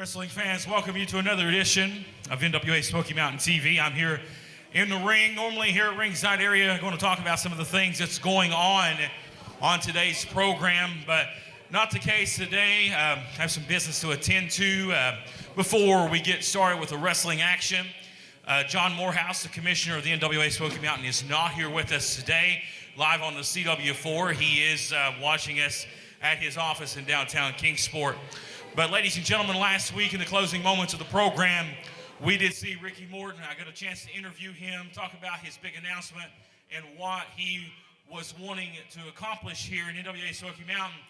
Wrestling fans, welcome you to another edition of NWA Smoky Mountain TV. I'm here in the ring, normally here at ringside area. I'm going to talk about some of the things that's going on today's program, but not the case today. I have some business to attend to before we get started with the wrestling action. John Morehouse, the commissioner of the NWA Smoky Mountain, is not here with us today, live on the CW4. He is watching us at his office in downtown Kingsport. But ladies and gentlemen, last week in the closing moments of the program, we did see Ricky Morton. I got a chance to interview him, talk about his big announcement and what he was wanting to accomplish here in NWA Smoky Mountain.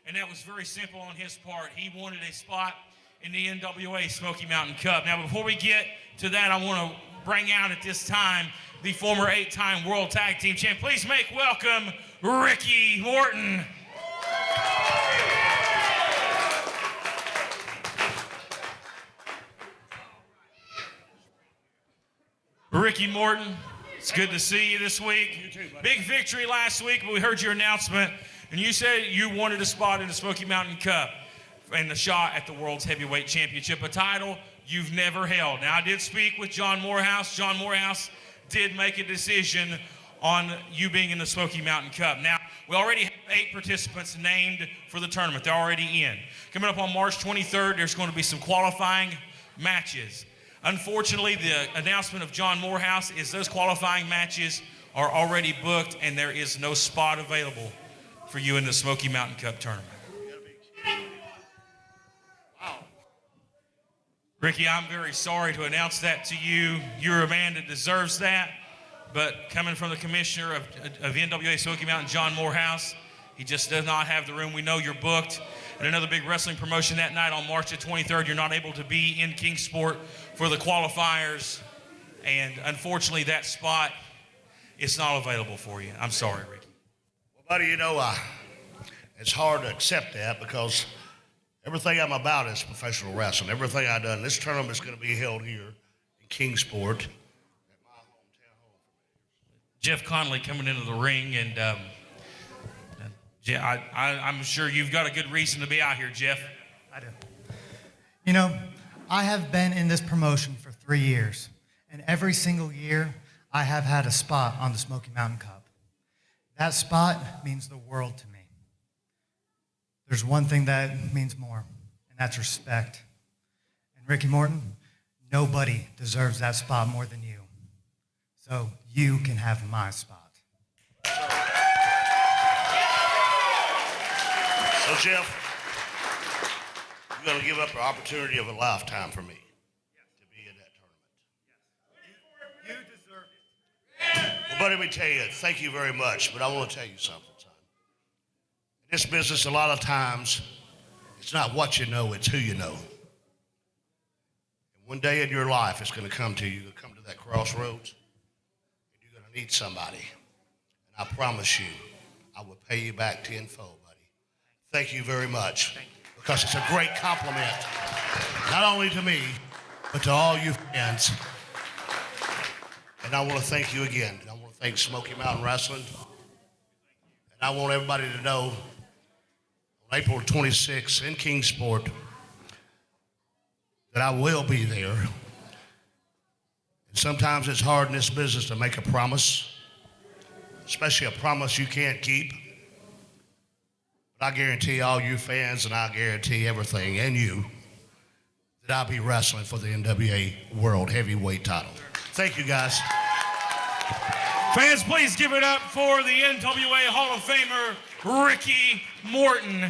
And that was very simple on his part. He wanted a spot in the NWA Smoky Mountain Cup. Now, before we get to that, I want to bring out at this time the former 8-time World Tag Team Champ. Please make welcome Ricky Morton. Ricky Morton, it's good to see you this week. You too, buddy. Big victory last week, but we heard your announcement, and you said you wanted a spot in the Smoky Mountain Cup and the shot at the World's Heavyweight Championship, a title you've never held. Now, I did speak with John Morehouse. John Morehouse did make a decision on you being in the Smoky Mountain Cup. Now, we already have 8 participants named for the tournament. They're already in. Coming up on March 23rd, there's going to be some qualifying matches. Unfortunately, the announcement of John Morehouse is those qualifying matches are already booked and there is no spot available for you in the Smoky Mountain Cup tournament. Wow. Ricky, I'm very sorry to announce that to you. You're a man that deserves that, but coming from the commissioner of NWA Smoky Mountain, John Morehouse, he just does not have the room. We know you're booked at another big wrestling promotion that night on March the 23rd. You're not able to be in Kingsport for the qualifiers, and unfortunately that spot is not available for you. I'm sorry, Ricky. Well, buddy, you know, it's hard to accept that because everything I'm about is professional wrestling. Everything I've done. This tournament is going to be held here in Kingsport at my hometown home. Jeff Conley coming into the ring, and I'm sure you've got a good reason to be out here, Jeff. I do. You know, I have been in this promotion for 3 years, and every single year I have had a spot on the Smoky Mountain Cup. That spot means the world to me. There's one thing that means more, and that's respect. And Ricky Morton, nobody deserves that spot more than you. So you can have my spot. So, Jeff, you're going to give up the opportunity of a lifetime for me to be in that tournament. You deserve it. Well, buddy, let me tell you, thank you very much, but I want to tell you something, son. In this business, a lot of times, it's not what you know, it's who you know. And one day in your life, it's going to come to you. You'll come to that crossroads, and you're going to need somebody. And I promise you, I will pay you back tenfold. Thank you very much, because it's a great compliment, not only to me, but to all you fans. And I want to thank you again. And I want to thank Smoky Mountain Wrestling. And I want everybody to know, on April 26th in Kingsport, that I will be there. And sometimes it's hard in this business to make a promise, especially a promise you can't keep. I guarantee all you fans, and I guarantee everything, and you, that I'll be wrestling for the NWA World Heavyweight title. Thank you, guys. Fans, please give it up for the NWA Hall of Famer, Ricky Morton.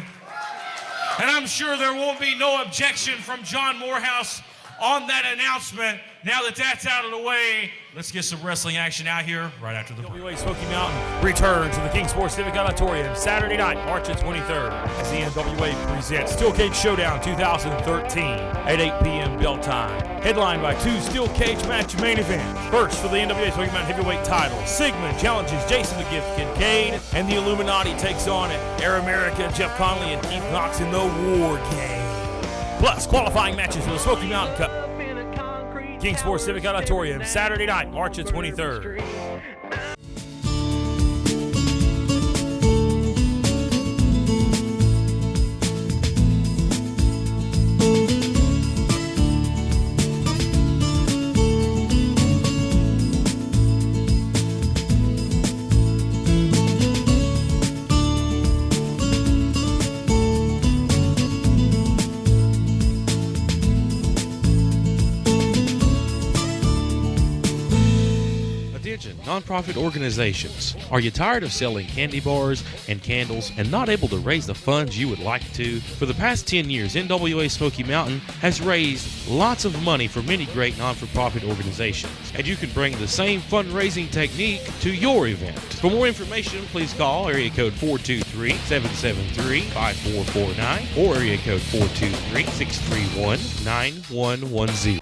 And I'm sure there won't be no objection from John Morehouse on that announcement. Now that that's out of the way, let's get some wrestling action out here right after the break. NWA Smoky Mountain returns to the Kingsport Civic Auditorium Saturday night, March 23rd, as the NWA presents Steel Cage Showdown 2013 at 8 p.m. bell time. Headlined by 2 steel cage match main events. First, for the NWA Smoky Mountain Heavyweight title, Sigmund challenges Jason the Gift Kincaid, and the Illuminati takes on Air America, Jeff Conley, and Keith Knox in the War Game. Plus, qualifying matches for the Smoky Mountain Cup. Kingsport Civic Auditorium, Saturday night, March 23rd. nonprofit organizations. Are you tired of selling candy bars and candles and not able to raise the funds you would like to? For the past 10 years, NWA Smoky Mountain has raised lots of money for many great non-for-profit organizations, and you can bring the same fundraising technique to your event. For more information, please call area code 423-773-5449 or area code 423-631-9110.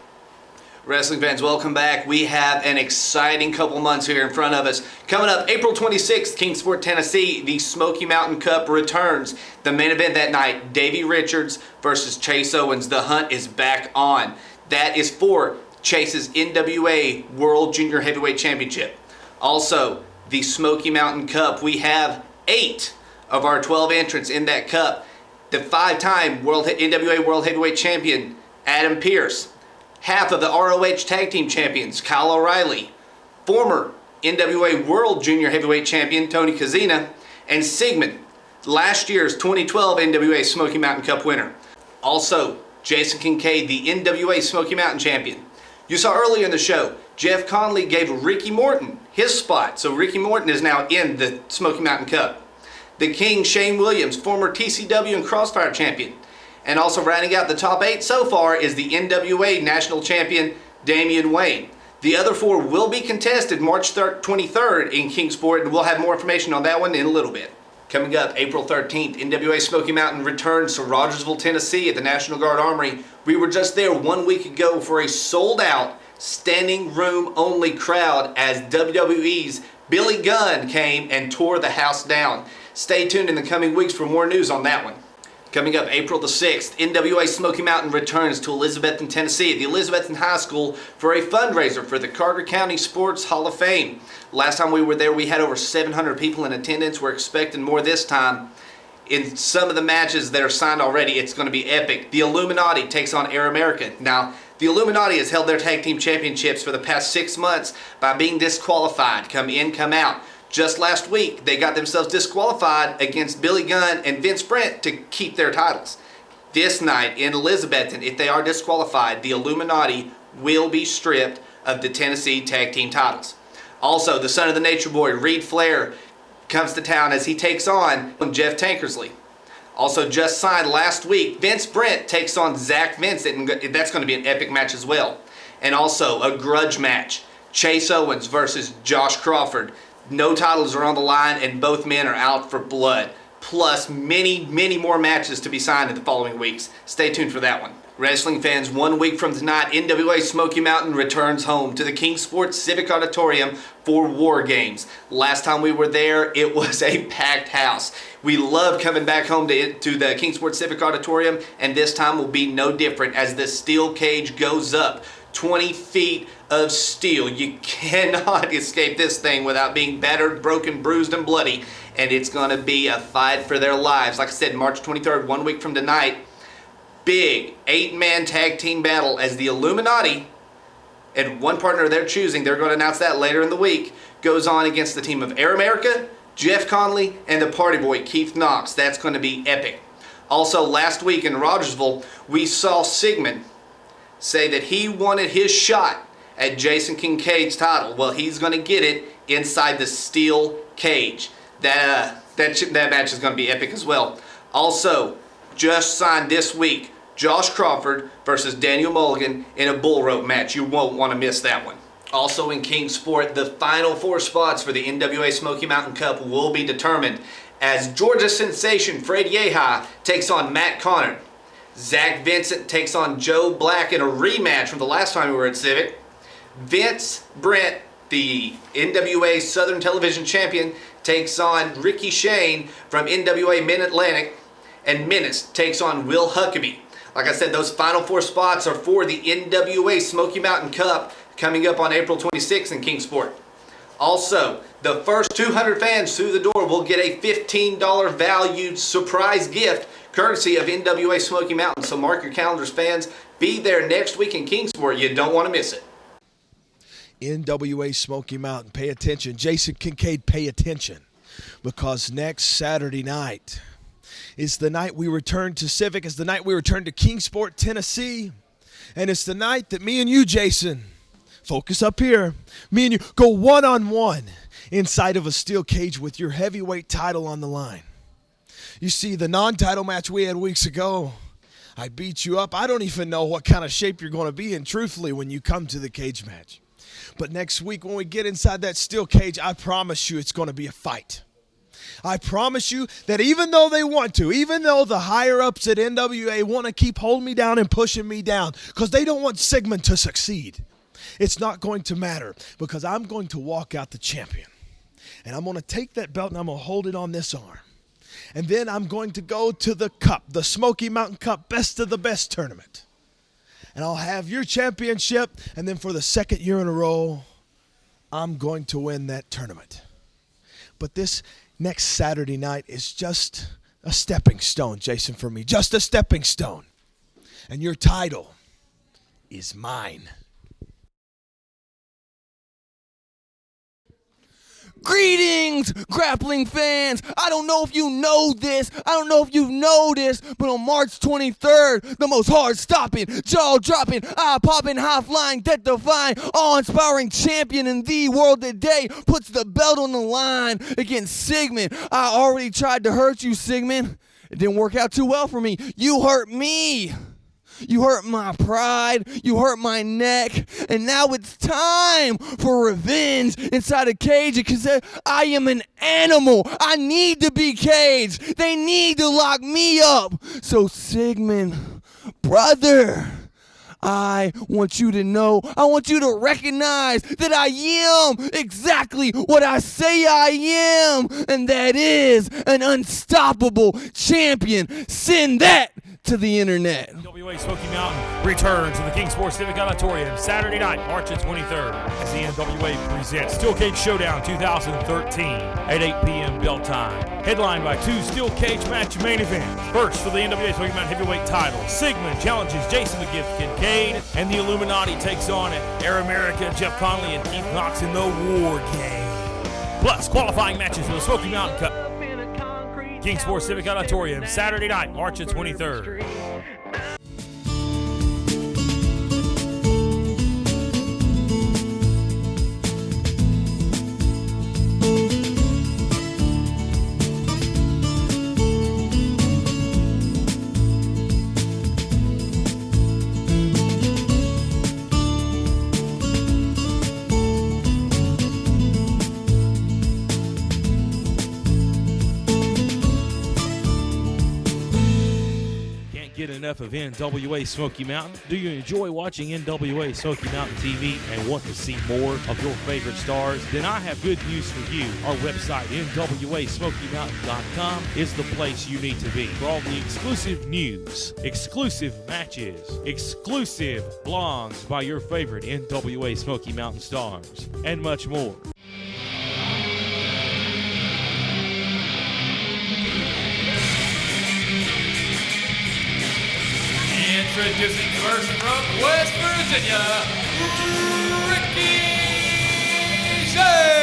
Wrestling fans, welcome back. We have an exciting couple months here in front of us. Coming up, April 26th, Kingsport, Tennessee, the Smoky Mountain Cup returns. The main event that night, Davey Richards versus Chase Owens. The hunt is back on. That is for Chase's NWA World Junior Heavyweight Championship. Also, the Smoky Mountain Cup. We have 8 of our 12 entrants in that cup. The 5-time NWA World Heavyweight Champion, Adam Pearce. Half of the ROH Tag Team Champions, Kyle O'Reilly. Former NWA World Junior Heavyweight Champion, Tony Kazina. And Sigmund, last year's 2012 NWA Smoky Mountain Cup winner. Also, Jason Kincaid, the NWA Smoky Mountain Champion. You saw earlier in the show, Jeff Conley gave Ricky Morton his spot. So Ricky Morton is now in the Smoky Mountain Cup. The King, Shane Williams, former TCW and Crossfire Champion. And also rounding out the top 8 so far is the NWA National Champion, Damian Wayne. The other 4 will be contested March 23rd in Kingsport, and we'll have more information on that one in a little bit. Coming up, April 13th, NWA Smoky Mountain returns to Rogersville, Tennessee at the National Guard Armory. We were just there 1 week ago for a sold-out, standing room only crowd as WWE's Billy Gunn came and tore the house down. Stay tuned in the coming weeks for more news on that one. Coming up April the 6th, NWA Smoky Mountain returns to Elizabethton, Tennessee at the Elizabethton High School for a fundraiser for the Carter County Sports Hall of Fame. Last time we were there, we had over 700 people in attendance. We're expecting more this time. In some of the matches that are signed already, it's going to be epic. The Illuminati takes on Air America. Now, the Illuminati has held their tag team championships for the past 6 months by being disqualified, come in, come out. Just last week, they got themselves disqualified against Billy Gunn and Vince Brent to keep their titles. This night in Elizabethton, if they are disqualified, the Illuminati will be stripped of the Tennessee Tag Team titles. Also, the son of the Nature Boy, Reed Flair, comes to town as he takes on Jeff Tankersley. Also just signed last week, Vince Brent takes on Zach Vincent, and that's going to be an epic match as well. And also a grudge match, Chase Owens versus Josh Crawford. No titles are on the line, and both men are out for blood. Plus many, many more matches to be signed in the following weeks. Stay tuned for that one. Wrestling fans, 1 week from tonight, NWA Smoky Mountain returns home to the Kingsport Civic Auditorium for War Games. Last time we were there, it was a packed house. We love coming back home to the Kingsport Civic Auditorium, and this time will be no different as the steel cage goes up. 20 feet of steel. You cannot escape this thing without being battered, broken, bruised, and bloody. And it's going to be a fight for their lives. Like I said, March 23rd, 1 week from tonight, big 8-man tag team battle as the Illuminati, and one partner they're choosing, they're going to announce that later in the week, goes on against the team of Air America, Jeff Conley, and the party boy, Keith Knox. That's going to be epic. Also, last week in Rogersville, we saw Sigmund say that he wanted his shot at Jason Kincaid's title. Well, he's going to get it inside the steel cage. That match is going to be epic as well. Also, just signed this week, Josh Crawford versus Daniel Mulligan in a bull rope match. You won't want to miss that one. Also in Kingsport, the final 4 spots for the NWA Smoky Mountain Cup will be determined as Georgia sensation Fred Yehi takes on Matt Connor. Zach Vincent takes on Joe Black in a rematch from the last time we were at Civic. Vince Brent, the NWA Southern Television Champion, takes on Ricky Shane from NWA Mid-Atlantic. And Menace takes on Will Huckabee. Like I said, those final 4 spots are for the NWA Smoky Mountain Cup coming up on April 26th in Kingsport. Also, the first 200 fans through the door will get a $15 valued surprise gift courtesy of NWA Smoky Mountain. So mark your calendars, fans. Be there next week in Kingsport. You don't want to miss it. NWA Smoky Mountain, pay attention. Jason Kincaid, pay attention. Because next Saturday night is the night we return to Civic. It's the night we return to Kingsport, Tennessee. And it's the night that me and you, Jason, focus up here. Me and you go one-on-one inside of a steel cage with your heavyweight title on the line. You see, the non-title match we had weeks ago, I beat you up. I don't even know what kind of shape you're going to be in, truthfully, when you come to the cage match. But next week when we get inside that steel cage, I promise you it's going to be a fight. I promise you that even though they want to, even though the higher-ups at NWA want to keep holding me down and pushing me down because they don't want Sigmund to succeed, it's not going to matter because I'm going to walk out the champion. And I'm going to take that belt and I'm going to hold it on this arm. And then I'm going to go to the cup, the Smoky Mountain Cup Best of the Best tournament. And I'll have your championship, and then for the second year in a row, I'm going to win that tournament. But this next Saturday night is just a stepping stone, Jason, for me. Just a stepping stone. And your title is mine. Greetings, grappling fans. I don't know if you know this. I don't know if you've noticed, but on March 23rd, the most hard-stopping, jaw-dropping, eye-popping, high-flying, death-defying, awe-inspiring champion in the world today puts the belt on the line against Sigmund. I already tried to hurt you, Sigmund. It didn't work out too well for me. You hurt me. You hurt my pride, you hurt my neck, and now it's time for revenge inside a cage because I am an animal. I need to be caged. They need to lock me up. So Sigmund, brother, I want you to know, I want you to recognize that I am exactly what I say I am, and that is an unstoppable champion. Send that to the internet. NWA Smoky Mountain returns to the King Sports Civic Auditorium Saturday night, March 23rd, as the NWA presents Steel Cage Showdown 2013 at 8 p.m. bell time. Headlined by two steel cage match main events. First, for the NWA Smoky Mountain heavyweight title, Sigmund challenges Jason the Gift Kincaid, and the Illuminati takes on Air America, Jeff Conley, and Keith Knox in the War Game. Plus, qualifying matches for the Smoky Mountain Cup. King Sports Civic Auditorium, Saturday night, March 23rd. Get enough of NWA Smoky Mountain? Do you enjoy watching NWA Smoky Mountain TV and want to see more of your favorite stars? Then I have good news for you. Our website, NWASmokyMountain.com, is the place you need to be for all the exclusive news, exclusive matches, exclusive blogs by your favorite NWA Smoky Mountain stars, and much more. Introducing first from West Virginia, Ricky Shea.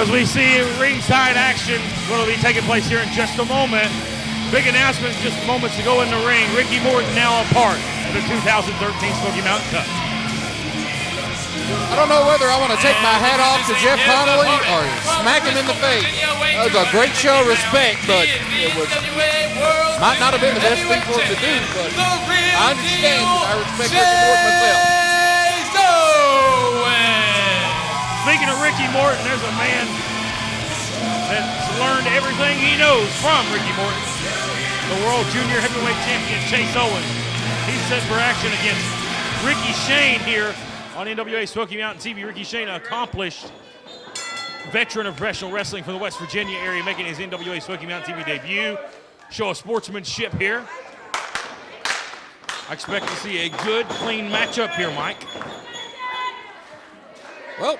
As we see ringside action going to be taking place here in just a moment. Big announcement just moments ago in the ring. Ricky Morton now a part of the 2013 Smoky Mountain Cup. I don't know whether I want to take my hat off to Jeff Connolly or smack him in the face. That was a great show of respect, but it might not have been the best thing for him to do, but I understand that I respect Ricky Morton myself. Speaking of Ricky Morton, there's a man that's learned everything he knows from Ricky Morton. The World Junior Heavyweight Champion Chase Owens. He's set for action against Ricky Shane here on NWA Smoky Mountain TV. Ricky Shane, an accomplished veteran of professional wrestling from the West Virginia area, making his NWA Smoky Mountain TV debut. Show of sportsmanship here. I expect to see a good, clean matchup here, Mike. Well,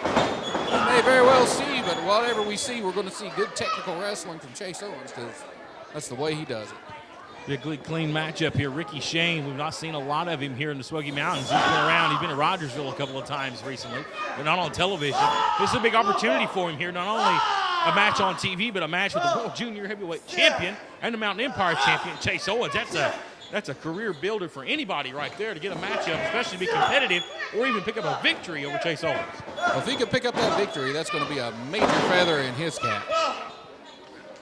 we may very well see, but whatever we see, we're going to see good technical wrestling from Chase Owens because that's the way he does it. Big clean matchup here. Ricky Shane, we've not seen a lot of him here in the Smoky Mountains. He's been around. He's been to Rogersville a couple of times recently, but not on television. This is a big opportunity for him here. Not only a match on TV, but a match with the World Junior Heavyweight Champion and the Mountain Empire Champion, Chase Owens. That's a career builder for anybody right there to get a matchup, especially to be competitive or even pick up a victory over Chase Owens. Well, if he could pick up that victory, that's going to be a major feather in his cap.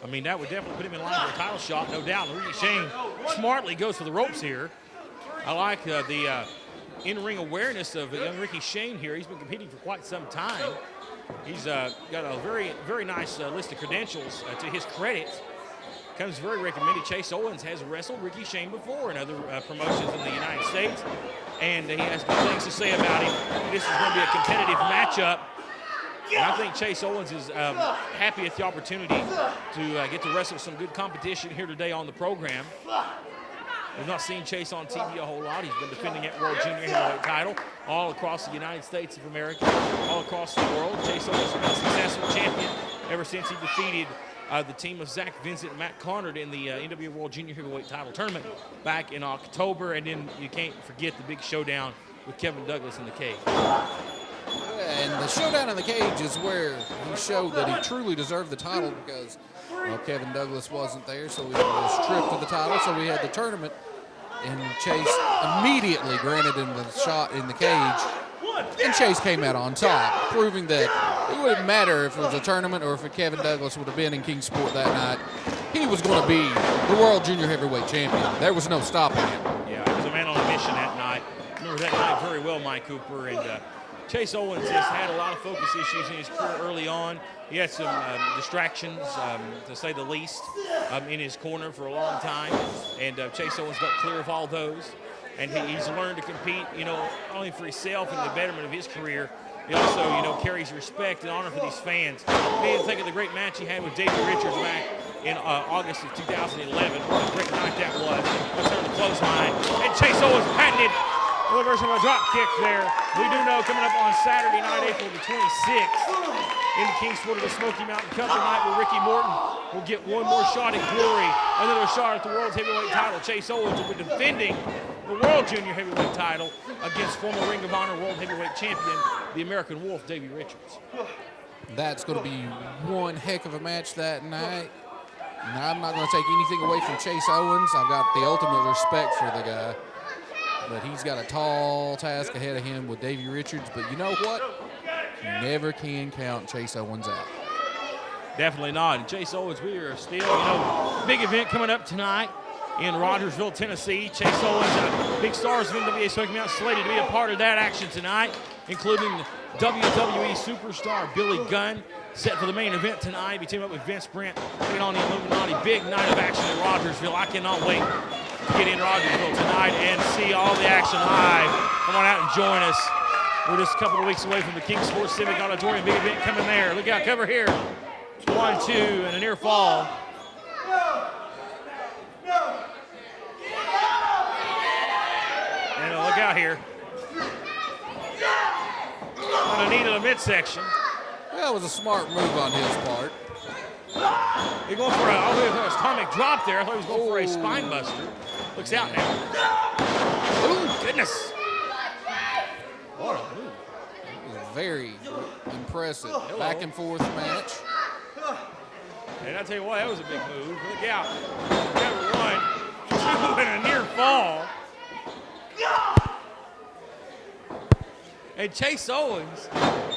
I mean, that would definitely put him in line for a title shot, no doubt. Ricky Shane smartly goes for the ropes here. I like the in-ring awareness of young Ricky Shane here. He's been competing for quite some time. He's got a very, very nice list of credentials to his credit. Comes very recommended. Chase Owens has wrestled Ricky Shane before in other promotions in the United States, and he has good things to say about him. This is going to be a competitive matchup. And I think Chase Owens is happy at the opportunity to get to wrestle some good competition here today on the program. We've not seen Chase on TV a whole lot. He's been defending that World Junior Heavyweight title all across the United States of America, all across the world. Chase Owens has been a successful champion ever since he defeated the team of Zach Vincent and Matt Conard in the NWA World Junior Heavyweight title tournament back in October. And then you can't forget the big showdown with Kevin Douglas in the cage. And the showdown in the cage is where he showed that he truly deserved the title because, well, Kevin Douglas wasn't there, so he was stripped of the title. So we had the tournament, and Chase immediately granted him the shot in the cage. And Chase came out on top, proving that it wouldn't matter if it was a tournament or if Kevin Douglas would have been in Kingsport that night. He was going to be the World Junior Heavyweight Champion. There was no stopping him. Yeah, he was a man on a mission that night. Remember that night very well, Mike Cooper. And Chase Owens has had a lot of focus issues in his career early on. He had some distractions, to say the least, in his corner for a long time. And Chase Owens got clear of all those. And he's learned to compete, not only for himself and the betterment of his career, he also, carries respect and honor for these fans. You need to think of the great match he had with David Richards back in August of 2011. What a great night that was. Let's turn the clothesline. And Chase Owens patented the version of a drop kick there. We do know coming up on Saturday night, April the 26th, in Kingsport of the Smoky Mountain Cup tonight, where Ricky Morton will get one more shot at glory, another shot at the World Heavyweight title. Chase Owens will be defending the World Junior Heavyweight title against former Ring of Honor World Heavyweight Champion, the American Wolf, Davey Richards. That's going to be one heck of a match that night. Now, I'm not going to take anything away from Chase Owens. I've got the ultimate respect for the guy. But he's got a tall task ahead of him with Davey Richards. But you know what? You never can count Chase Owens out. Definitely not. And Chase Owens, we are still, big event coming up tonight in Rogersville, Tennessee. Chase Owens, big stars of NWA Smoky Mountain, slated to be a part of that action tonight, including WWE superstar Billy Gunn, set for the main event tonight. Be teaming up with Vince Brent, taking on the Illuminati. Big night of action in Rogersville. I cannot wait to get in Rogersville tonight and see all the action live. Come on out and join us. We're just a couple of weeks away from the Kingsport Civic Auditorium. Big event coming there. Look out, cover here. 1-2, and a near fall. And look out here. On a knee to the midsection. That was a smart move on his part. He's going for a atomic drop there. I thought he was going for a spine buster. Looks out now. Ooh, goodness. What a move. It was a very impressive back and forth match. And I tell you what, that was a big move. Look out. Number 1, 2, and a near fall. And Chase Owens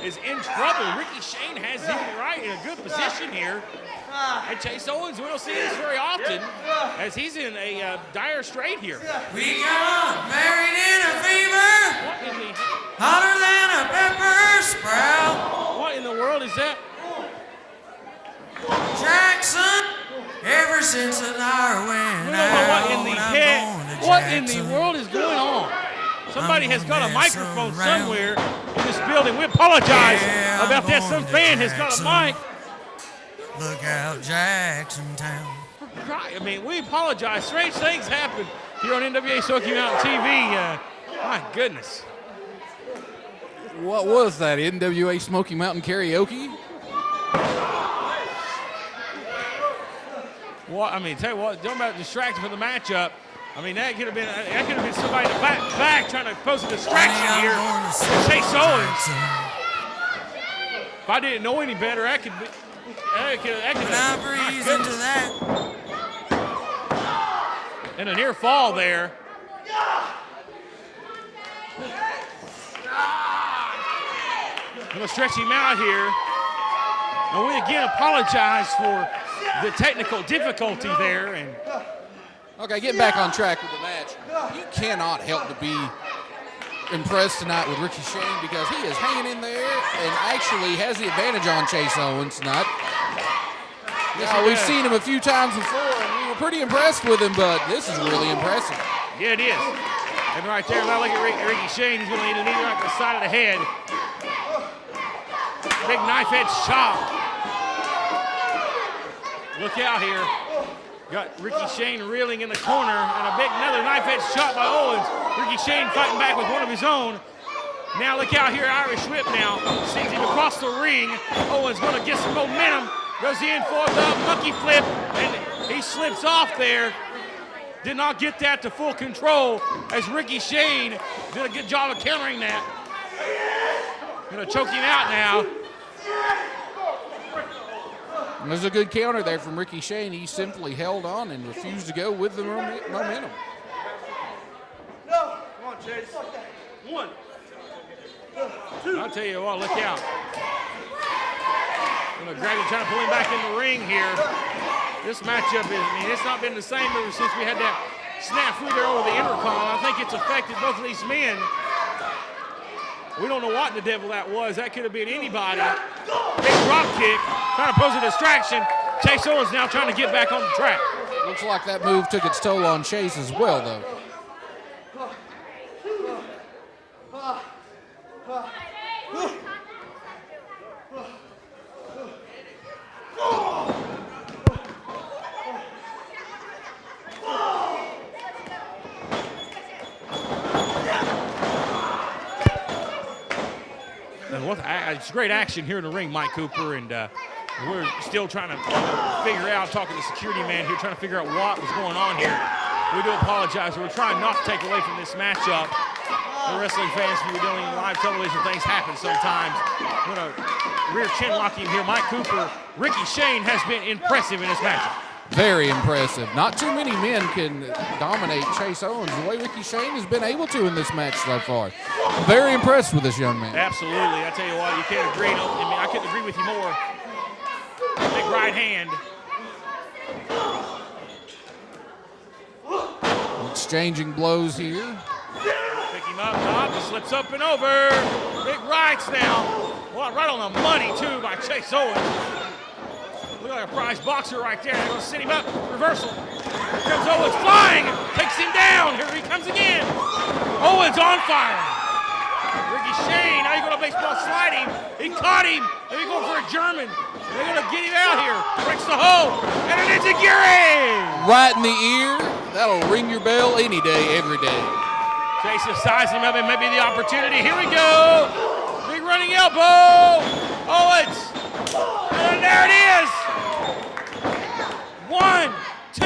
is in trouble. Ricky Shane has him right in a good position here. And Chase Owens, we don't see this very often, as he's in a dire strait here. We got married in a fever, What in the hotter than a pepper sprout. what in the world is that? Jackson, ever since the hour went We don't know out, what in the I'm heck, going to what in Jackson. the world is going on? Somebody has got a gonna microphone mess around. somewhere in this building. We apologize Yeah, about I'm that. Some going to fan has got a Jackson. mic. Look out, Jackson Town. I mean, we apologize. Strange things happen here on NWA Smoky Mountain TV. My goodness. What was that, NWA Smoky Mountain karaoke? What I mean, tell you what, don't about distracted for the matchup. I mean, that could have been somebody in the back trying to pose a distraction here. Chase Owens. If I didn't know any better, that could be. That could Now breeze into that. And a near fall there. I'm going to stretch him out here. And we again apologize for the technical difficulty there. And Okay, getting back on track with the match. You cannot help but be impressed tonight with Ricky Shane because he is hanging in there and actually has the advantage on Chase Owens tonight. Now, we've seen him a few times before, and we were pretty impressed with him, but this is really impressive. yeah, it is. And right there, now look at Ricky Shane. He's going to need a knee right to the side of the head. Big knife edge chop. Look out here. Got Ricky Shane reeling in the corner, and another knife edge chop by Owens. Ricky Shane fighting back with one of his own. Now look out here, Irish whip now. Sends him across the ring. Owens going to get some momentum. Goes in for the monkey flip, and he slips off there. Did not get that to full control as Ricky Shane did a good job of countering that. Gonna choke him out now. And there's a good counter there from Ricky Shane. He simply held on and refused to go with the momentum. Come on, Chase. 1, 2. I'll tell you what, look out. Gonna grab him, trying to pull him back in the ring here. This matchup it's not been the same ever since we had that snafu there over the intercom. I think it's affected both of these men. We don't know what the devil that was. That could have been anybody. Big drop kick, trying to pose a distraction. Chase Owens now trying to get back on the track. Looks like that move took its toll on Chase as well, though. It's great action here in the ring, Mike Cooper, and we're still trying to figure out, talking to the security man here, trying to figure out what was going on here. We do apologize. We're trying not to take away from this matchup. The wrestling fans, if you're doing live television, things happen sometimes. We're going to rear chin lock him here. Mike Cooper, Ricky Shane has been impressive in this matchup. Very impressive. Not too many men can dominate Chase Owens the way Ricky Shane has been able to in this match so far. Very impressed with this young man. Absolutely. I tell you what, you can't agree. I couldn't agree with you more. Big right hand. Exchanging blows here. Pick him up, top, he slips up and over. Big rights now. Well, right on the money, too, by Chase Owens. Look like a prize boxer right there. They're going to send him up. Reversal. Here comes Owens flying. Takes him down. Here he comes again. Owens on fire. Ricky Shane, now he's going to baseball slide him. He caught him. They're going for a German. They're going to get him out here. Breaks the hole. And an enziguri. Right in the ear. That'll ring your bell any day, every day. Chase is sizing him up, and maybe the opportunity. Here we go. Big running elbow. Owens. And there it is. 1, 2,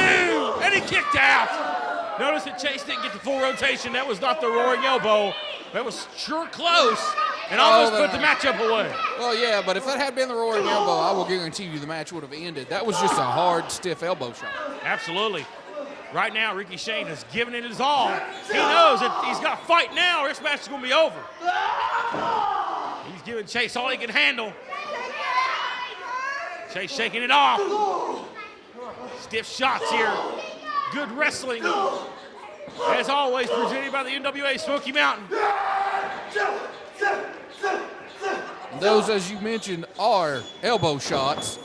and he kicked out. Notice that Chase didn't get the full rotation. That was not the roaring elbow. That was sure close and almost put the matchup away. Well, yeah, but if that had been the roaring elbow, I will guarantee you the match would have ended. That was just a hard, stiff elbow shot. Absolutely. Right now, Ricky Shane has given it his all. He knows that he's got to fight now or this match is going to be over. He's giving Chase all he can handle. Chase shaking it off. Stiff shots here. Good wrestling. As always, presented by the NWA Smoky Mountain. And those, as you mentioned, are elbow shots.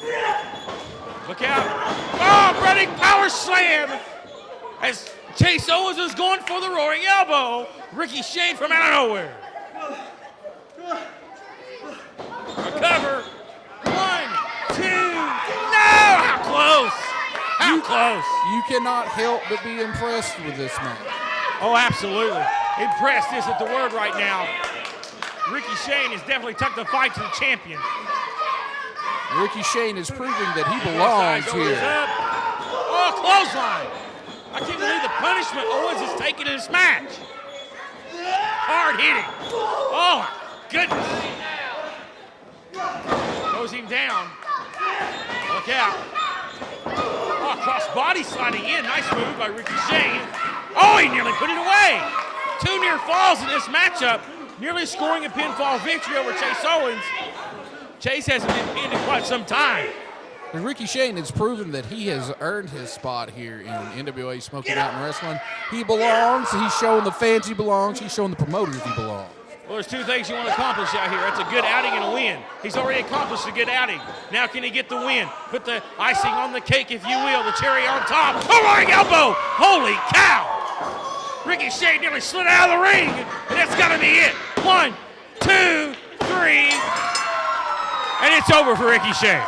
Look out. Oh, running power slam. As Chase Owens is going for the roaring elbow. Ricky Shane from out of nowhere. Recover. 1, 2. No! How close? How close? You cannot help but be impressed with this match. Oh, absolutely. Impressed isn't the word right now. Ricky Shane has definitely took the fight to the champion. Ricky Shane is proving that he belongs here. clothesline. I can't believe the punishment Owens is taking in this match. Hard hitting. Oh, my goodness. Throws him down. Look out. Oh, cross body sliding in. Nice move by Ricky Shane. Oh, he nearly put it away. 2 near falls in this matchup. Nearly scoring a pinfall victory over Chase Owens. Chase hasn't been pinned in quite some time. And Ricky Shane has proven that he has earned his spot here in NWA Smoky Mountain Wrestling. He belongs. He's showing the fans he belongs. He's showing the promoters he belongs. Well, there's 2 things you want to accomplish out here. That's a good outing and a win. He's already accomplished a good outing. Now can he get the win? Put the icing on the cake, if you will, the cherry on top. Oh, running elbow! Holy cow! Ricky Shane nearly slid out of the ring, and that's got to be it. 1, 2, 3, and it's over for Ricky Shane.